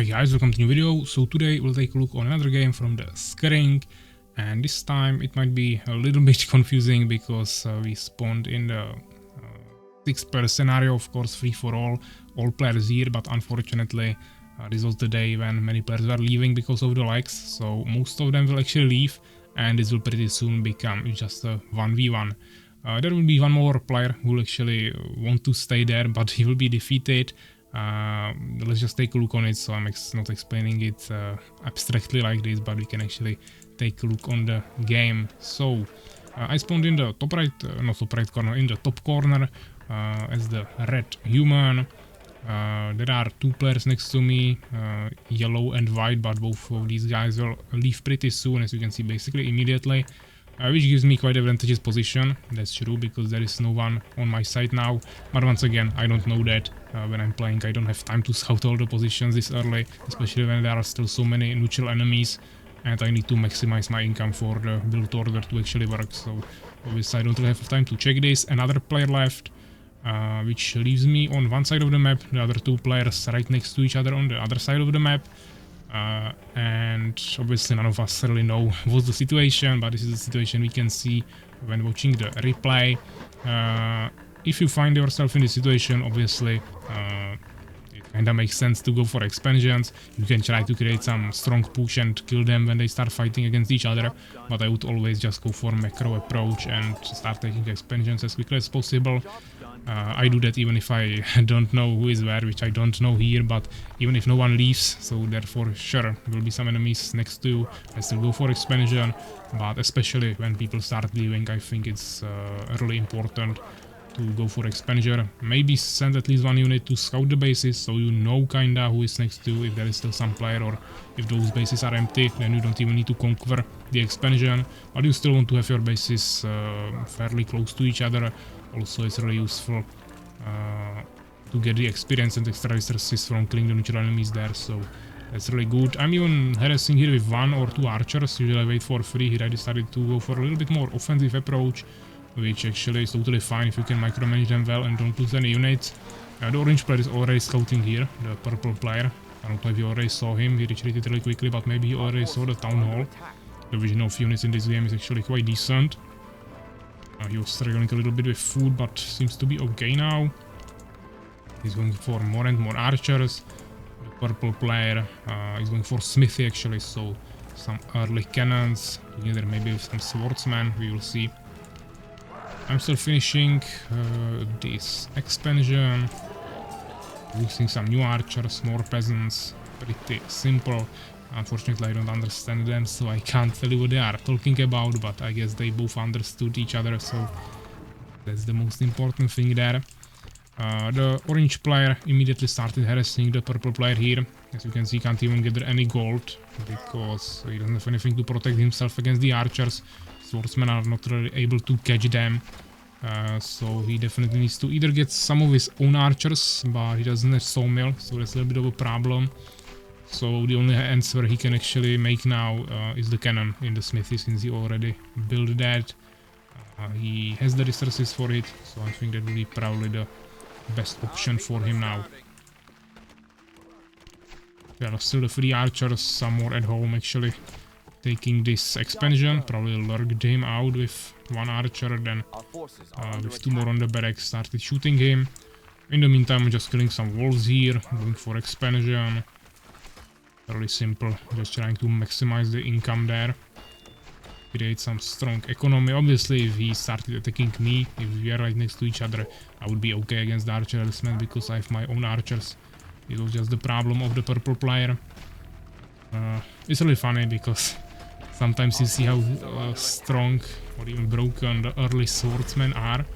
Hi guys, welcome to a new video. So today we'll take a look on another game from the Scouring, and this time it might be a little bit confusing because we spawned in the 6-player scenario, of course free for all players here, but unfortunately this was the day when many players were leaving because of the lags, so most of them will actually leave and this will pretty soon become just a 1v1. There will be one more player who will actually want to stay there, but he will be defeated. Let's just take a look on it, so I'm not explaining it abstractly like this, but we can actually take a look on the game. So I spawned in the top right, not top right corner, in the top corner as the red human. There are two players next to me, yellow and white, but both of these guys will leave pretty soon, as you can see, basically immediately. Which gives me quite advantageous position, that's true, because there is no one on my side now, but once again, I don't know that when I'm playing. I don't have time to scout all the positions this early, especially when there are still so many neutral enemies, and I need to maximize my income for the build order to actually work, so obviously I don't really have time to check this. Another player left, which leaves me on one side of the map, the other two players right next to each other on the other side of the map. And obviously none of us really know what's the situation, but this is the situation we can see when watching the replay. If you find yourself in this situation, obviously it kinda makes sense to go for expansions. You can try to create some strong push and kill them when they start fighting against each other, but I would always just go for macro approach and start taking expansions as quickly as possible. I do that even if I don't know who is where, which I don't know here, but even if no one leaves, so therefore sure, there will be some enemies next to you, I still go for expansion, but especially when people start leaving, I think it's really important to go for expansion. Maybe send at least one unit to scout the bases, so you know kinda who is next to you, if there is still some player, or if those bases are empty, then you don't even need to conquer the expansion, but you still want to have your bases fairly close to each other. Also, it's really useful to get the experience and extra resources from killing the neutral enemies there, so that's really good. I'm even harassing here with 1 or 2 archers. Usually I wait for 3. Here I decided to go for a little bit more offensive approach, which actually is totally fine if you can micromanage them well and don't lose any units. The orange player is already scouting here, the purple player. I don't know if you already saw him, he retreated really quickly, but maybe he already saw the town hall. The vision of units in this game is actually quite decent. He was struggling a little bit with food, but seems to be okay now. He's going for more and more archers. The purple player is going for smithy actually, so some early cannons, together maybe with some swordsmen, we will see. I'm still finishing this expansion, using some new archers, more peasants, pretty simple. Unfortunately, I don't understand them, so I can't tell you what they are talking about, but I guess they both understood each other, so that's the most important thing there. The orange player immediately started harassing the purple player here. As you can see, he can't even gather any gold, because he doesn't have anything to protect himself against the archers. Swordsmen are not really able to catch them, so he definitely needs to either get some of his own archers, but he doesn't have sawmill, so that's a little bit of a problem. So the only answer he can actually make now is the cannon in the smithy, since he already built that. He has the resources for it, so I think that will be probably the best option for him now. There are still the 3 archers, some more at home actually, taking this expansion. Probably lurked him out with 1 archer, then with 2 more on the barracks started shooting him. In the meantime, I'm just killing some wolves here, going for expansion. Really simple, just trying to maximize the income there, create some strong economy. Obviously, if he started attacking me, if we are right next to each other, I would be okay against the archer harassment because I have my own archers. It was just the problem of the purple player. It's really funny because sometimes you see how strong or even broken the early swordsmen are,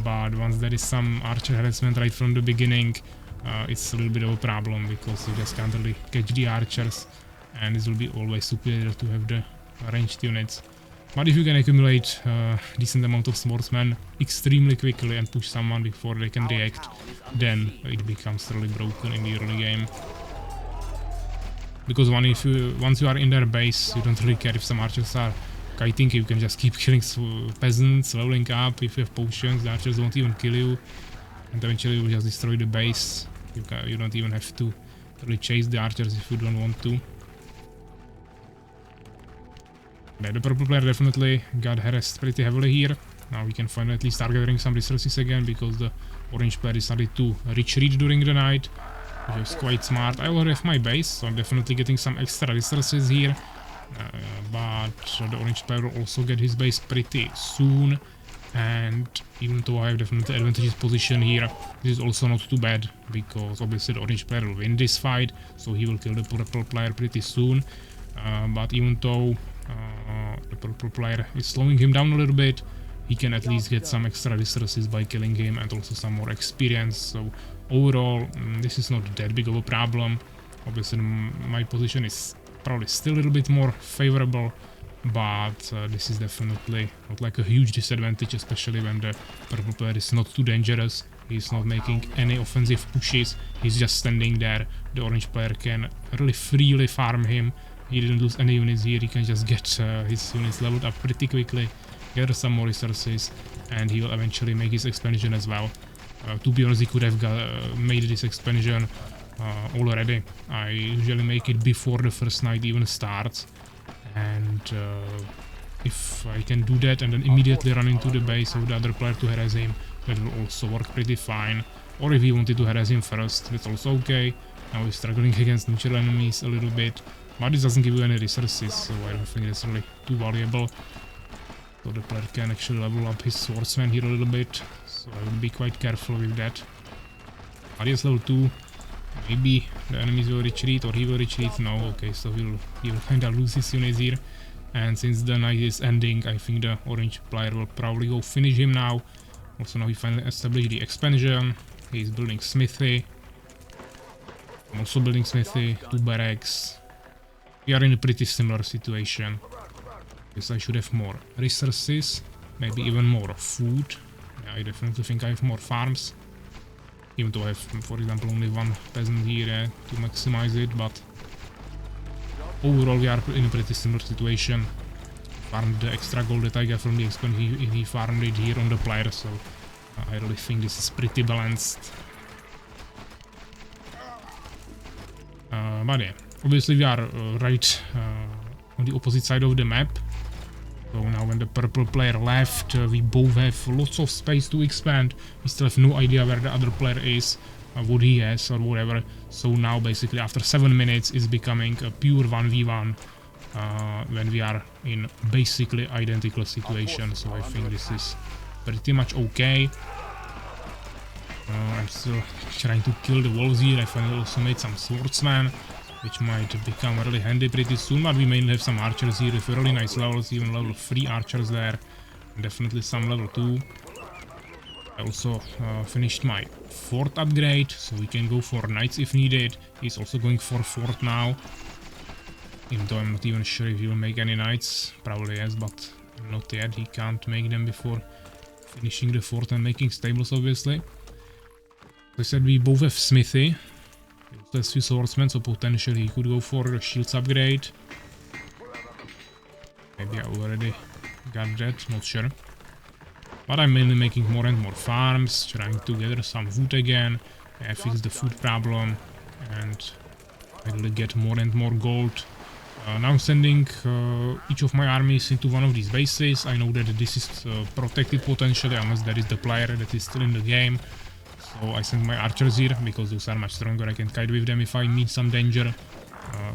but once there is some archer harassment right from the beginning, it's a little bit of a problem because you just can't really catch the archers, and it will be always superior to have the ranged units. But if you can accumulate a decent amount of swordsmen extremely quickly and push someone before they can react, then it becomes really broken in the early game. Because once you are in their base, you don't really care if some archers are kiting, you can just keep killing peasants, leveling up. If you have potions, the archers won't even kill you, and eventually you will just destroy the base. You don't even have to really chase the archers if you don't want to. Yeah, the purple player definitely got harassed pretty heavily here. Now we can finally at least start gathering some resources again because the orange player decided to retreat during the night, which was quite smart. I already have my base, so I'm definitely getting some extra resources here. But the orange player will also get his base pretty soon. And even though I have definitely advantageous position here, this is also not too bad because obviously the orange player will win this fight, so he will kill the purple player pretty soon. But even though the purple player is slowing him down a little bit, he can at least get some extra resources by killing him and also some more experience. So overall, this is not that big of a problem. Obviously my position is probably still a little bit more favorable, but this is definitely not like a huge disadvantage, especially when the purple player is not too dangerous. He's not making any offensive pushes, he's just standing there. The orange player can really freely farm him. He didn't lose any units here, he can just get his units leveled up pretty quickly, gather some more resources, and he will eventually make his expansion as well. To be honest, he could have made this expansion already. I usually make it before the first night even starts, and if I can do that and then immediately run into the base of the other player to harass him, that will also work pretty fine. Or if he wanted to harass him first, that's also okay. Now he's struggling against neutral enemies a little bit, but this doesn't give you any resources, so I don't think it's really too valuable. So the player can actually level up his swordsman here a little bit, so I will be quite careful with that. But yes, level 2, maybe the enemies will retreat or he will retreat. No, okay, so he will kinda lose his units here. And since the night is ending, I think the orange player will probably go finish him now. Also now he finally established the expansion. He's building smithy. I'm also building smithy, 2 barracks. We are in a pretty similar situation. Guess I should have more resources, maybe even more food. Yeah, I definitely think I have more farms. Even though I have, for example, only 1 peasant here to maximize it, but overall we are in a pretty similar situation. Farmed the extra gold that I got from the expansion, he farmed it here on the player, so I really think this is pretty balanced. But yeah, obviously we are right on the opposite side of the map. So now when the purple player left, we both have lots of space to expand. We still have no idea where the other player is, what he has or whatever. So now basically after 7 minutes it's becoming a pure 1v1 when we are in basically identical situation. So I think this is pretty much okay. I'm still trying to kill the wolves here. I finally also made some swordsman, which might become really handy pretty soon, but we mainly have some archers here with really nice levels, even level 3 archers there, and definitely some level 2. I also finished my 4th upgrade, so we can go for knights if needed. He's also going for 4th now, even though I'm not even sure if he will make any knights. Probably yes, but not yet. He can't make them before finishing the 4th and making stables, obviously. As I said, we both have smithy. There's 2 swordsmen, so potentially he could go for a shields upgrade. Maybe I already got that, not sure. But I'm mainly making more and more farms, trying to gather some food again, fix the food problem, and finally get more and more gold. Now I'm sending each of my armies into one of these bases. I know that this is protected potentially, unless there is the player that is still in the game. So I send my archers here, because those are much stronger. I can kite with them if I meet some danger.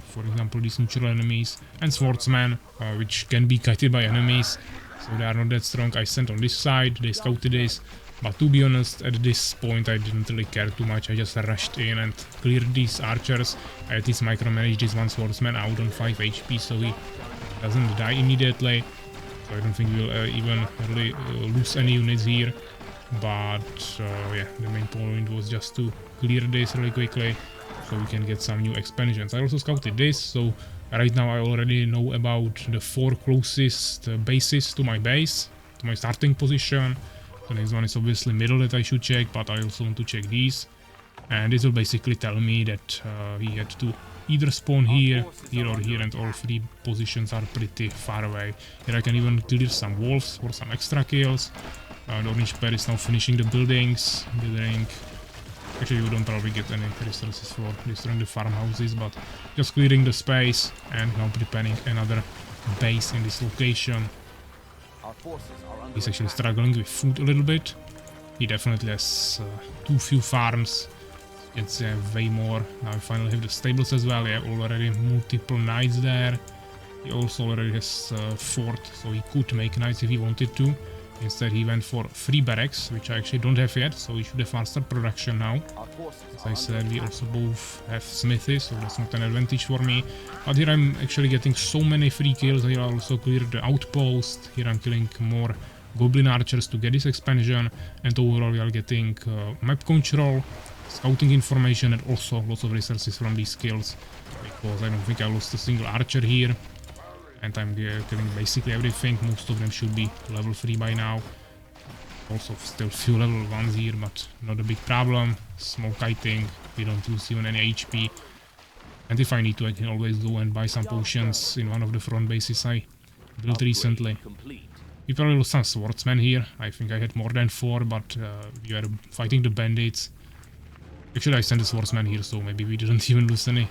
For example, these neutral enemies. And swordsmen, which can be kited by enemies. So they are not that strong. I sent on this side, they scouted this. But to be honest, at this point I didn't really care too much. I just rushed in and cleared these archers. I at least micromanaged this one swordsman out on 5 HP, so he doesn't die immediately. So I don't think we'll even really lose any units here. But yeah, the main point was just to clear this really quickly, so we can get some new expansions. I also scouted this, so right now I already know about the 4 closest bases to my base, to my starting position. The next one is obviously middle that I should check, but I also want to check these. And this will basically tell me that he had to either spawn here, here or here, and all 3 positions are pretty far away. Here I can even clear some wolves for some extra kills. The orange player is now finishing the buildings, gathering Actually, you don't probably get any resources for destroying the farmhouses, but just clearing the space and now preparing another base in this location. He's actually struggling with food a little bit. He definitely has too few farms. It's way more. Now we finally have the stables as well. We have already multiple knights there. He also already has fort, so he could make knights if he wanted to. Instead he went for 3 barracks, which I actually don't have yet, so we should have faster production now. As I said, we also both have smithies, so that's not an advantage for me. But here I'm actually getting so many free kills. Here I also cleared the outpost. Here I'm killing more goblin archers to get this expansion, and overall we are getting map control, scouting information, and also lots of resources from these kills, because I don't think I lost a single archer here. And I'm killing basically everything. Most of them should be level 3 by now. Also still few level 1s here, but not a big problem. Small kiting, we don't lose even any HP. And if I need to, I can always go and buy some potions in one of the front bases I built recently. We probably lost some swordsmen here. I think I had more than 4, but we were fighting the bandits. Actually I sent the swordsman here, so maybe we didn't even lose any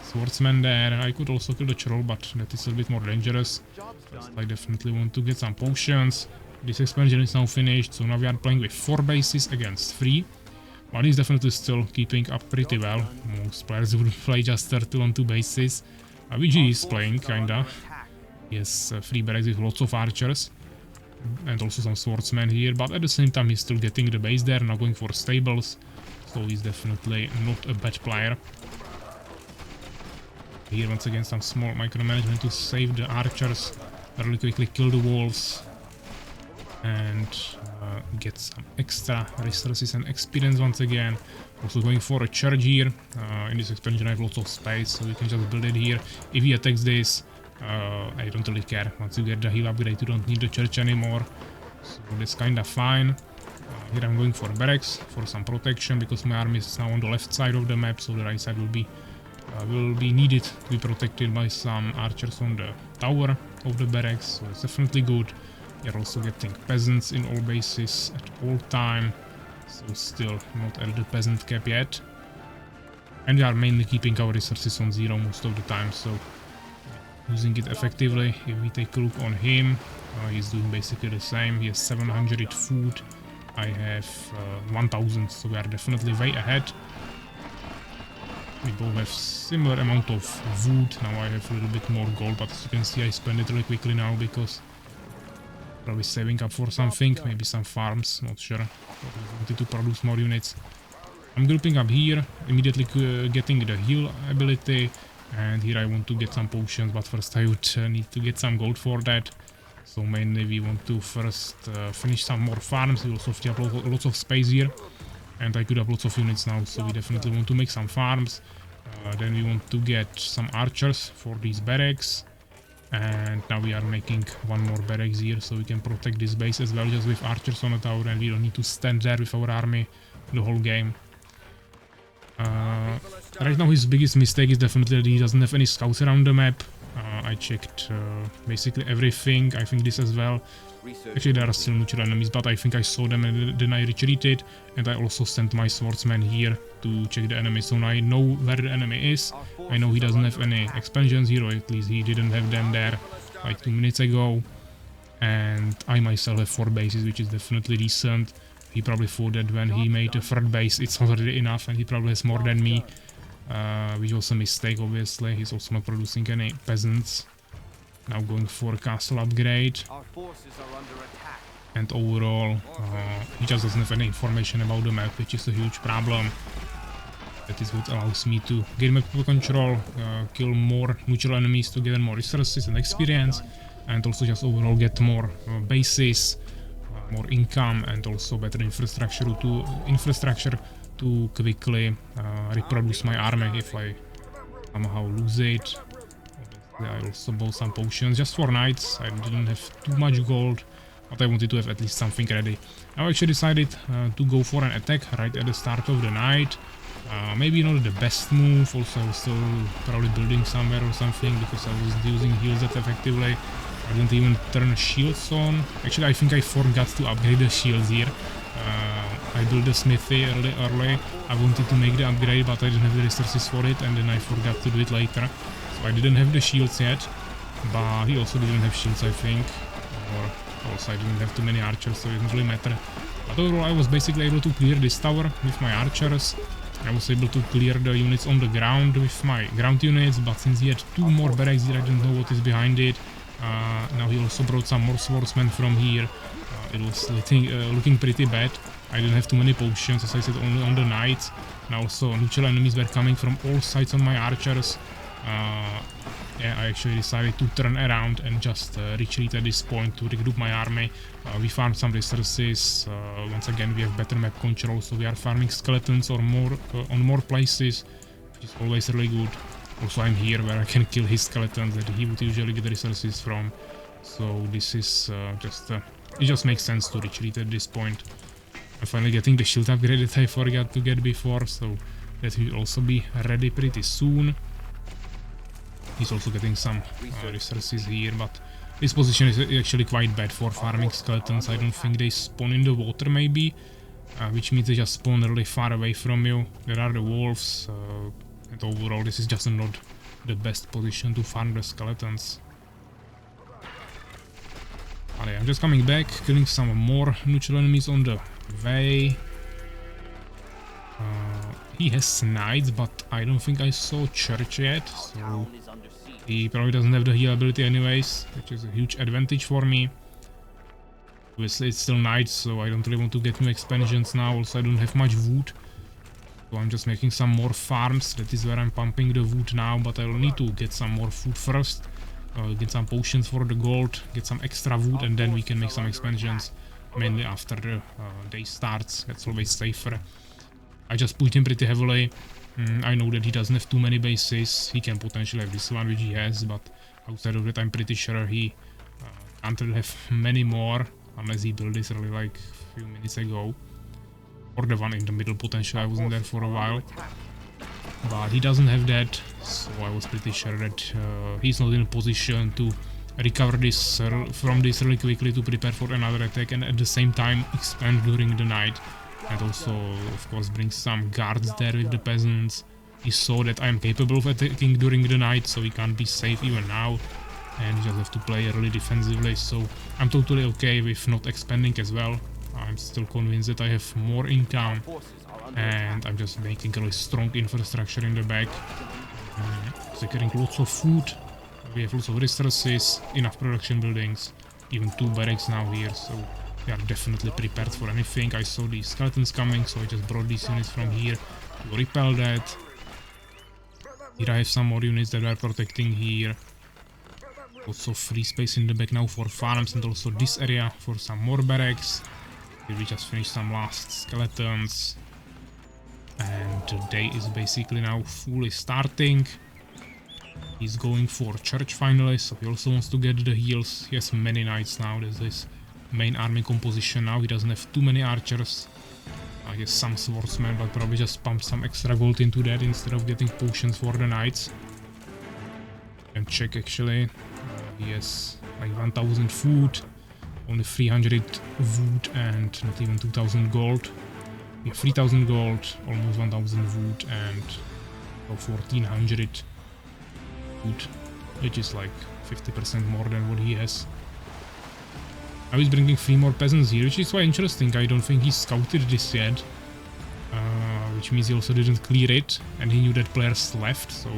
swordsman there. I could also kill the troll, but that is a bit more dangerous. I definitely want to get some potions. This expansion is now finished, so now we are playing with 4 bases against 3. But he's definitely still keeping up pretty well. Most players would play just turtle on 2 bases. Which he is playing, kinda. He has 3 barracks with lots of archers. And also some swordsmen here, but at the same time he's still getting the base there, now going for stables. So he's definitely not a bad player. Here once again some small micromanagement to save the archers, really quickly kill the wolves, and get some extra resources and experience once again. Also going for a church here. In this expansion I have lots of space, so we can just build it here. If he attacks this, I don't really care. Once you get the heal upgrade, you don't need the church anymore, so that's kinda fine. Here I'm going for barracks for some protection, because my army is now on the left side of the map, so the right side will be needed to be protected by some archers on the tower of the barracks, so it's definitely good. We are also getting peasants in all bases at all time, so still not at the peasant cap yet. And we are mainly keeping our resources on 0 most of the time, so using it effectively. If we take a look on him, he's doing basically the same. He has 700 food, I have 1000, so we are definitely way ahead. We both have similar amount of wood. Now I have a little bit more gold, but as you can see I spend it really quickly now because probably saving up for something, maybe some farms, not sure. Probably wanted to produce more units. I'm grouping up here, immediately getting the heal ability, and here I want to get some potions, but first I would need to get some gold for that. So mainly we want to first finish some more farms. We also have lots of space here. And I could have lots of units now, so we definitely want to make some farms. Then we want to get some archers for these barracks. And now we are making one more barracks here, so we can protect this base as well, just with archers on the tower, and we don't need to stand there with our army the whole game. Right now his biggest mistake is definitely that he doesn't have any scouts around the map. I checked basically everything, I think this as well. Actually there are still neutral enemies, but I think I saw them and then I retreated, and I also sent my swordsman here to check the enemy, so now I know where the enemy is. I know he doesn't have any expansions here, or at least he didn't have them there like 2 minutes ago. And I myself have 4 bases, which is definitely decent. He probably thought that when he made a 3rd base it's already enough, and he probably has more than me. Which was a mistake, obviously. He's also not producing any peasants. Now going for a castle upgrade. And overall, he just doesn't have any information about the map, which is a huge problem. That is what allows me to gain map control, kill more neutral enemies to get more resources and experience, and also just overall get more bases, more income, and also better infrastructure to quickly reproduce my army if I somehow lose it. I also bought some potions just for knights. I didn't have too much gold, but I wanted to have at least something ready. I actually decided to go for an attack right at the start of the night. Maybe not the best move, also I was still probably building somewhere or something, because I was using heals that effectively. I didn't even turn shields on. Actually I think I forgot to upgrade the shields here. I built the smithy early. I wanted to make the upgrade, but I didn't have the resources for it, and then I forgot to do it later. So I didn't have the shields yet, but he also didn't have shields, I think. Or also I didn't have too many archers, so it didn't really matter. But overall, I was basically able to clear this tower with my archers. I was able to clear the units on the ground with my ground units, but since he had 2 more barracks here, I didn't know what is behind it. Now he also brought some more swordsmen from here. It was looking pretty bad. I didn't have too many potions, as I said, only on the knights. And also neutral enemies were coming from all sides on my archers. Yeah, I actually decided to turn around and just retreat at this point to regroup my army. We farmed some resources. Once again, we have better map control, so we are farming skeletons or more on more places, which is always really good. Also, I'm here where I can kill his skeletons that he would usually get resources from. So this is it just makes sense to retreat at this point. I'm finally getting the shield upgrade that I forgot to get before, so that will also be ready pretty soon. He's also getting some resources here, but this position is actually quite bad for farming skeletons. I don't think they spawn in the water, maybe, which means they just spawn really far away from you. There are the wolves, and overall this is just not the best position to farm the skeletons. But yeah, I'm just coming back, killing some more neutral enemies on the way. He has knights, but I don't think I saw church yet, so he probably doesn't have the heal ability anyways, which is a huge advantage for me. Obviously it's still knights, so I don't really want to get new expansions now. Also I don't have much wood, so I'm just making some more farms. That is where I'm pumping the wood now, but I will need to get some more food first. Get some potions for the gold, get some extra wood, and then we can make some expansions, mainly after the day starts. That's always safer. I just pushed him pretty heavily. I know that he doesn't have too many bases. He can potentially have this one, which he has, but outside of that I'm pretty sure he can't really have many more, unless he built this really like a few minutes ago. Or the one in the middle potentially, I wasn't there for a while. But he doesn't have that, so I was pretty sure that he's not in a position to recover this from this really quickly to prepare for another attack and at the same time expand during the night. And also, of course, bring some guards there with the peasants. He saw that I'm capable of attacking during the night, so he can't be safe even now. And you just have to play really defensively, so I'm totally okay with not expanding as well. I'm still convinced that I have more income, and I'm just making a really strong infrastructure in the back. Securing lots of food. We have lots of resources, enough production buildings, even 2 barracks now here, so we are definitely prepared for anything. I saw these skeletons coming, so I just brought these units from here to repel that. Here I have some more units that are protecting here. Also free space in the back now for farms, and also this area for some more barracks. Here we just finished some last skeletons. And the day is basically now fully starting. He's going for church finally, so he also wants to get the heals. He has many knights now. There's his main army composition now. He doesn't have too many archers. He has some swordsmen, but probably just pump some extra gold into that instead of getting potions for the knights. And check actually. He has like 1000 food, only 300 wood, and not even 2000 gold. We have 3000 gold, almost 1000 wood, and 1400 wood, which is like 50% more than what he has. Now he's bringing 3 more peasants here, which is quite interesting. I don't think he scouted this yet, which means he also didn't clear it, and he knew that players left, so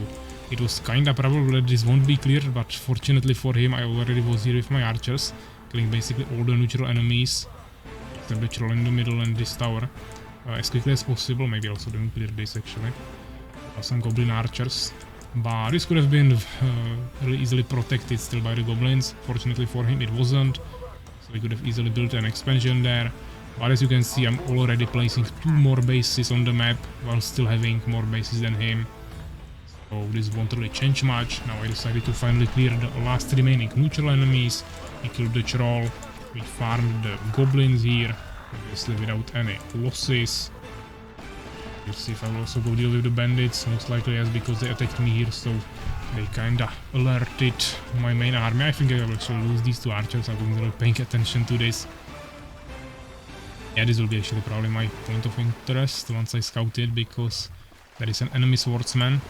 it was kinda probable that this won't be cleared, but fortunately for him I already was here with my archers, killing basically all the neutral enemies, except the troll in the middle and this tower, as quickly as possible. Maybe also didn't clear this actually. Some goblin archers, but this could have been really easily protected still by the goblins. Fortunately for him it wasn't, so he could have easily built an expansion there. But as you can see, I'm already placing 2 more bases on the map while still having more bases than him. So this won't really change much. Now I decided to finally clear the last remaining neutral enemies. We killed the troll, we farmed the goblins here, obviously without any losses. Let's see if I will also go deal with the bandits, most likely yes, because they attacked me here, so they kinda alerted my main army. I think I will actually lose these 2 archers. I wasn't really paying attention to this. Yeah, this will be actually probably my point of interest once I scout it, because there is an enemy swordsman.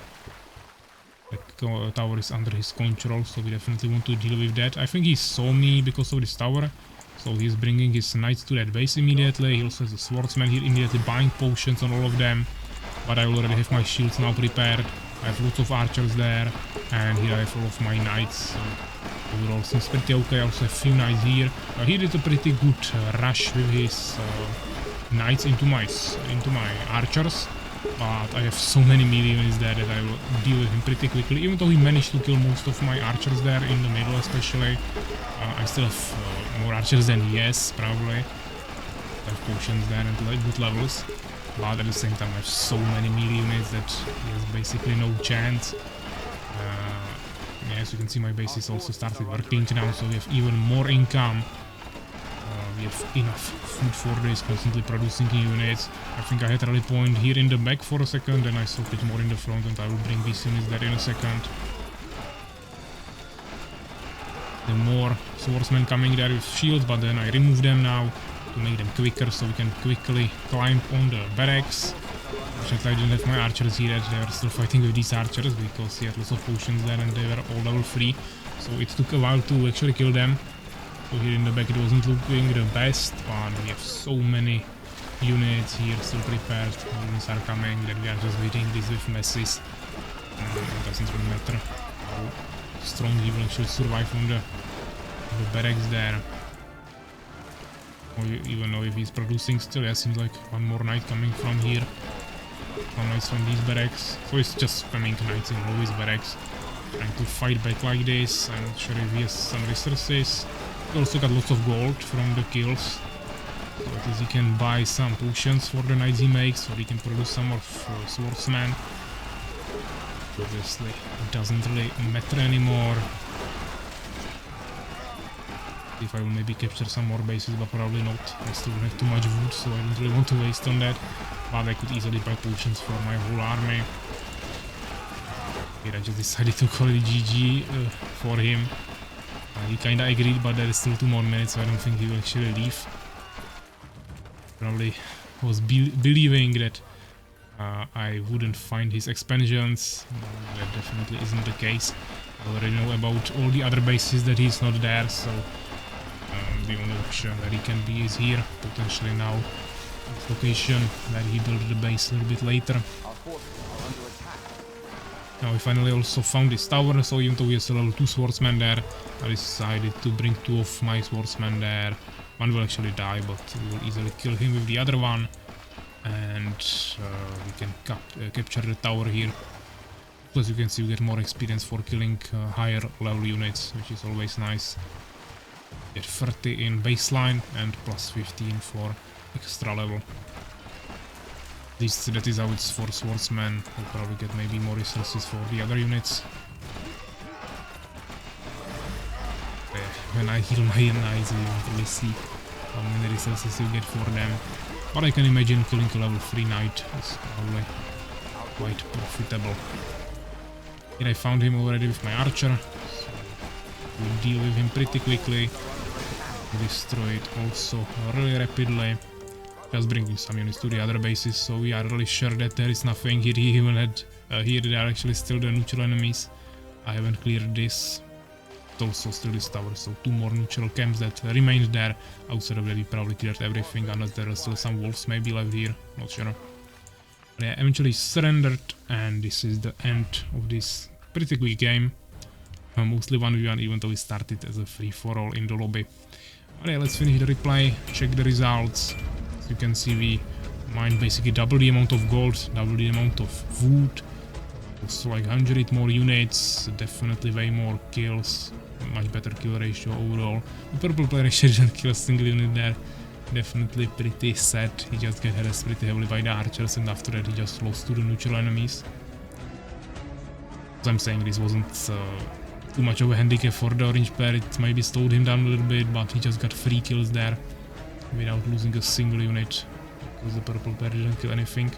The tower is under his control, so we definitely want to deal with that. I think he saw me because of this tower, so he's bringing his knights to that base immediately. He also has a swordsman here immediately buying potions on all of them, but I already have my shields now prepared. I have lots of archers there, and here I have all of my knights. So overall seems pretty okay. I also have a few knights here. He did a pretty good rush with his knights into my archers, but I have so many melee units there that I will deal with him pretty quickly. Even though he managed to kill most of my archers there in the middle especially, I still have more archers than he has, probably. I have potions there and good levels, but at the same time I have so many melee units that he has basically no chance. As you can see, my bases also started working now, so we have even more income. We have enough food for this, constantly producing units. I think I had a rally point here in the back for a second, then I saw it more in the front, and I will bring these units there in a second. The more swordsmen coming there with shields, but then I remove them now to make them quicker, so we can quickly climb on the barracks. Unfortunately, I didn't have my archers here, they were still fighting with these archers because he had lots of potions there and they were all level 3, so it took a while to actually kill them. So here in the back it wasn't looking the best, but we have so many units here still prepared. Units are coming, that we are just beating this with messes. It doesn't really matter how strong he will actually survive from the barracks there. Or even though if he's producing still, yeah, seems like one more knight coming from here. One knight from these barracks. So it's just spamming knights in all his barracks, trying to fight back like this. I'm not sure if he has some resources. He also got lots of gold from the kills, so at least he can buy some potions for the knights he makes, or he can produce some more swordsmen. Obviously, it doesn't really matter anymore. If I will maybe capture some more bases, but probably not. I still don't have too much wood, so I don't really want to waste on that. But I could easily buy potions for my whole army. Here I just decided to call it GG for him. He kinda agreed, but there is still 2 more minutes, so I don't think he will actually leave. Probably was believing that I wouldn't find his expansions. That definitely isn't the case. I already know about all the other bases that he's not there, so the only option that he can be is here, potentially now. This location where he built the base a little bit later. Now we finally also found this tower, so even though we have a level 2 swordsman there, I decided to bring 2 of my swordsmen there. One will actually die, but we will easily kill him with the other one. And we can capture the tower here. Plus you can see we get more experience for killing higher level units, which is always nice. Get 30 in baseline and plus 15 for extra level. At least that is how it's for swordsmen. We'll probably get maybe more resources for the other units. When I heal my knights, we won't really see how many resources you get for them. But I can imagine killing a level 3 knight is probably quite profitable. Here I found him already with my archer, so we'll deal with him pretty quickly. Destroy it also really rapidly. Just bringing some units to the other bases, so we are really sure that there is nothing here. He even had here they are actually still the neutral enemies. I haven't cleared this. It's also still this tower, so 2 more neutral camps that remained there. Outside of that we probably cleared everything, unless there are still some wolves maybe left here, not sure. But yeah, eventually surrendered, and this is the end of this pretty quick game. Mostly 1v1, even though we started as a free-for-all in the lobby. Alright, let's finish the replay, check the results. As you can see, we mined basically double the amount of gold, double the amount of wood. Also like 100 more units, definitely way more kills, much better kill ratio overall. The purple player actually didn't kill a single unit there. Definitely pretty sad. He just got harassed pretty heavily by the archers, and after that he just lost to the neutral enemies. As I'm saying, this wasn't too much of a handicap for the orange player. It maybe slowed him down a little bit, but he just got 3 kills there without losing a single unit, because the purple player didn't kill anything.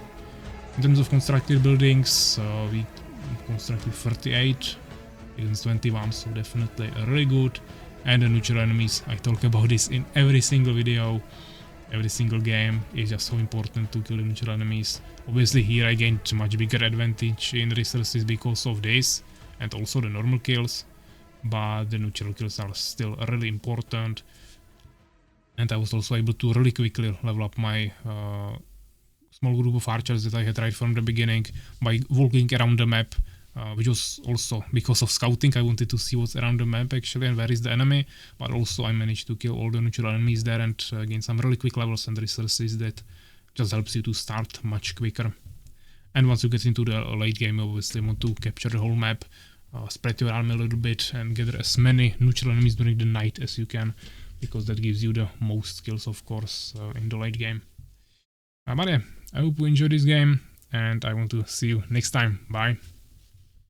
In terms of constructed buildings, we constructed 38 against 21, so definitely really good. And the neutral enemies, I talk about this in every single video. every single game is just so important to kill the neutral enemies. Obviously here I gained much bigger advantage in resources because of this, and also the normal kills, but the neutral kills are still really important. And I was also able to really quickly level up my small group of archers that I had right from the beginning by walking around the map, which was also because of scouting. I wanted to see what's around the map actually and where is the enemy, but also I managed to kill all the neutral enemies there and gain some really quick levels and resources that just helps you to start much quicker. And once you get into the late game, you obviously want to capture the whole map, spread your army a little bit and gather as many neutral enemies during the night as you can, because that gives you the most skills, of course, in the late game. But yeah, I hope you enjoyed this game, and I want to see you next time. Bye.